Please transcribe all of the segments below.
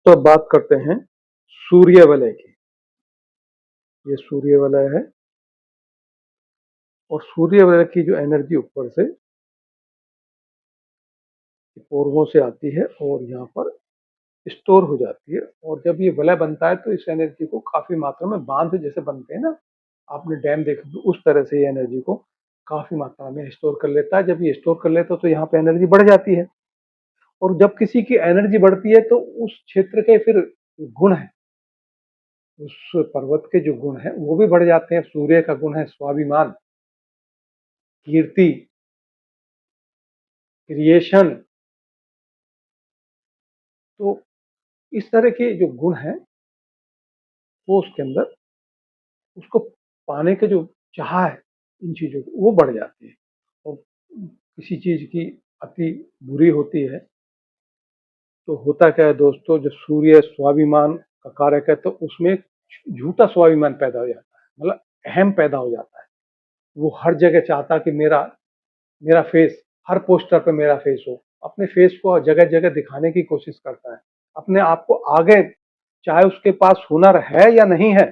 तो अब बात करते हैं सूर्य वलय की। ये सूर्य वलय है और सूर्य वलय की जो एनर्जी ऊपर से पूर्वों से आती है और यहाँ पर स्टोर हो जाती है। और जब ये वलय बनता है तो इस एनर्जी को काफी मात्रा में बांध जैसे बनते हैं ना, आपने डैम देखा तो उस तरह से ये एनर्जी को काफी मात्रा में स्टोर कर लेता है। जब ये स्टोर कर लेता है तो यहाँ पे एनर्जी बढ़ जाती है और जब किसी की एनर्जी बढ़ती है तो उस क्षेत्र के फिर गुण है, उस पर्वत के जो गुण है वो भी बढ़ जाते हैं। सूर्य का गुण है स्वाभिमान, कीर्ति, क्रिएशन। तो इस तरह के जो गुण हैं वो उसके अंदर, उसको पाने के जो चाह है इन चीजों की वो बढ़ जाती है। और किसी चीज की अति बुरी होती है तो होता क्या है दोस्तों, जब सूर्य स्वाभिमान का कारक है तो उसमें झूठा स्वाभिमान पैदा हो जाता है, मतलब अहम पैदा हो जाता है। वो हर जगह चाहता कि मेरा मेरा फेस, हर पोस्टर पे मेरा फेस हो, अपने फेस को जगह जगह दिखाने की कोशिश करता है, अपने आप को आगे, चाहे उसके पास हुनर है या नहीं है,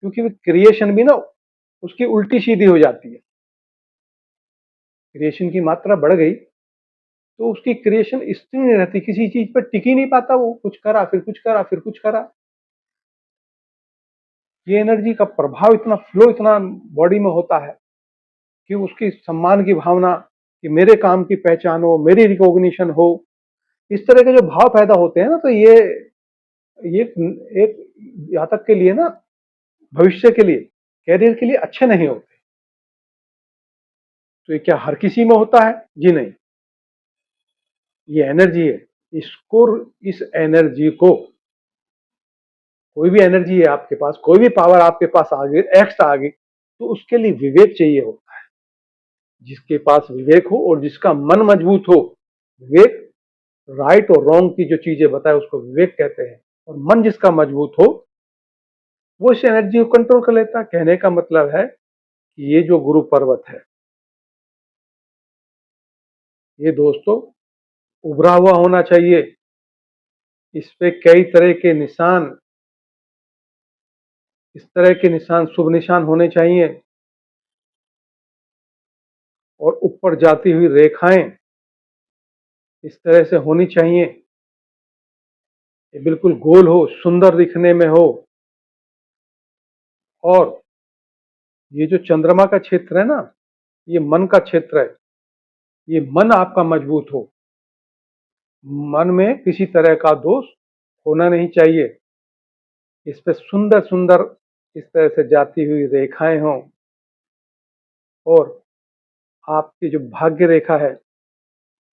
क्योंकि वो क्रिएशन भी ना उसकी उल्टी सीधी हो जाती है। क्रिएशन की मात्रा बढ़ गई तो उसकी क्रिएशन स्थिर नहीं रहती, किसी चीज पर टिक ही नहीं पाता, वो कुछ करा फिर कुछ करा फिर कुछ करा। ये एनर्जी का प्रभाव इतना, फ्लो इतना बॉडी में होता है कि उसकी सम्मान की भावना, कि मेरे काम की पहचान हो, मेरी रिकॉग्निशन हो, इस तरह के जो भाव पैदा होते हैं ना, तो ये एक यहाँ तक के लिए ना, भविष्य के लिए, कैरियर के लिए अच्छे नहीं होते। तो ये क्या हर किसी में होता है? जी नहीं, ये एनर्जी है। इसको, इस एनर्जी को, कोई भी एनर्जी है आपके पास, कोई भी पावर आपके पास आ गई, एक्स्ट्रा आ गई, तो उसके लिए विवेक चाहिए होता है। जिसके पास विवेक हो और जिसका मन मजबूत हो, विवेक, राइट और रॉन्ग की जो चीजें बताए उसको विवेक कहते हैं, और मन जिसका मजबूत हो वो इस एनर्जी को कंट्रोल कर लेता है। कहने का मतलब है कि ये जो गुरु पर्वत है, ये दोस्तों उभरा हुआ होना चाहिए। इस पे कई तरह के निशान, इस तरह के निशान, शुभ निशान होने चाहिए, और ऊपर जाती हुई रेखाएं इस तरह से होनी चाहिए, ये बिल्कुल गोल हो, सुंदर दिखने में हो। और ये जो चंद्रमा का क्षेत्र है ना, ये मन का क्षेत्र है, ये मन आपका मजबूत हो, मन में किसी तरह का दोष होना नहीं चाहिए। इस पे सुंदर सुंदर इस तरह से जाती हुई रेखाएं हों, और आपकी जो भाग्य रेखा है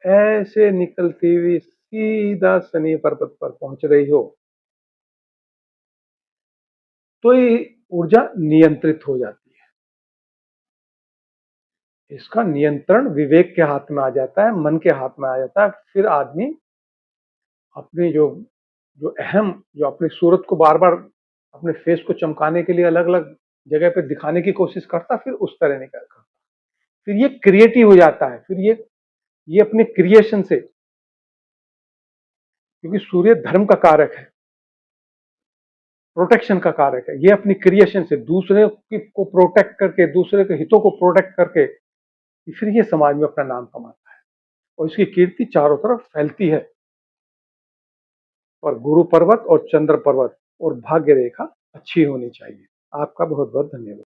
ऐसे निकलती हुई सीधा शनि पर्वत पर पहुंच रही हो, तो ये ऊर्जा नियंत्रित हो जाती है। इसका नियंत्रण विवेक के हाथ में आ जाता है, मन के हाथ में आ जाता है। फिर आदमी अपनी जो जो अहम, जो अपनी सूरत को बार बार, अपने फेस को चमकाने के लिए अलग अलग जगह पे दिखाने की कोशिश करता, फिर उस तरह नहीं करता। फिर ये क्रिएटिव हो जाता है, फिर ये अपने क्रिएशन से, क्योंकि सूर्य धर्म का कारक है, प्रोटेक्शन का कारक है, ये अपनी क्रिएशन से दूसरे को प्रोटेक्ट करके, दूसरे के हितों को प्रोटेक्ट करके फिर ये समाज में अपना नाम कमाता है और इसकी कीर्ति चारों तरफ फैलती है। और गुरु पर्वत और चंद्र पर्वत और भाग्य रेखा अच्छी होनी चाहिए। आपका बहुत बहुत धन्यवाद।